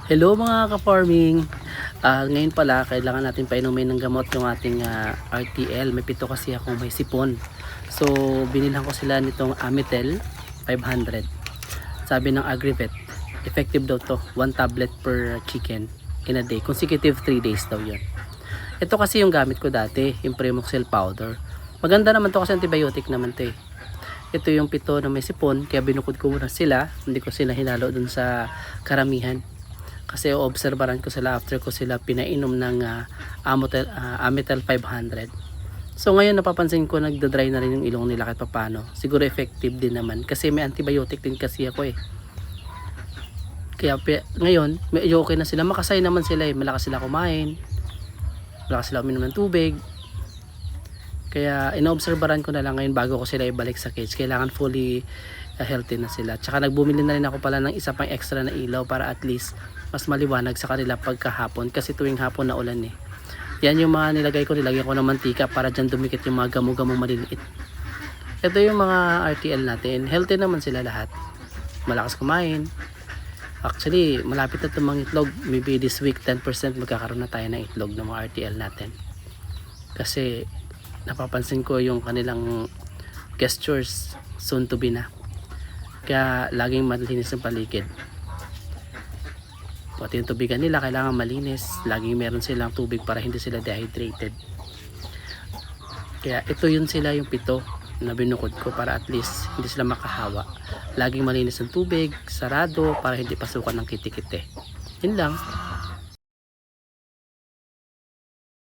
Hello mga ka-farming. Ngayon pala kailangan natin painumin ng gamot yung ating RTL. May pito kasi akong may sipon. So binilhan ko sila nitong Amitel 500. Sabi ng Agrivet, effective daw to, 1 tablet per chicken in a day. Consecutive 3 days daw yun. Ito kasi yung gamit ko dati, yung Premoxil powder. Maganda naman to kasi antibiotic naman to eh. Ito yung pito na may sipon, kaya binukod ko muna sila. Hindi ko sila hinalo dun sa karamihan. Kasi obserbaran ko sila after ko sila pinainom ng Amitel 500. So ngayon napapansin ko nagda-dry na rin yung ilong nila kahit papano. Siguro effective din naman kasi may antibiotic din kasi ako eh. Kaya ngayon medyo okay na sila, makasay naman sila eh. Malakas sila kumain, malakas sila uminom ng tubig. Kaya inoobserbaran ko na lang ngayon bago ko sila ibalik sa cage. Kailangan fully healthy na sila. Tsaka nagbumili na rin ako pala ng isa pang extra na ilaw para at least mas maliwanag sa kanila pagkahapon. Kasi tuwing hapon na ulan eh. Yan yung mga nilagay ko. Nilagyan ko ng mantika para dyan dumikit yung mga gamo-gamo maliliit. Ito yung mga RTL natin. Healthy naman sila lahat. Malakas kumain. Actually, malapit na itong mga itlog. Maybe this week 10% magkakaroon na tayo ng itlog ng mga RTL natin. Kasi napapansin ko yung kanilang gestures soon to be na. Kaya laging malinis ang paligid. Pati yung tubigan nila kailangan malinis. Laging meron silang tubig para hindi sila dehydrated. Kaya ito yun sila yung pito na binukod ko para at least hindi sila makahawa. Laging malinis ang tubig, sarado para hindi pasukan ng kitikite. Yun lang.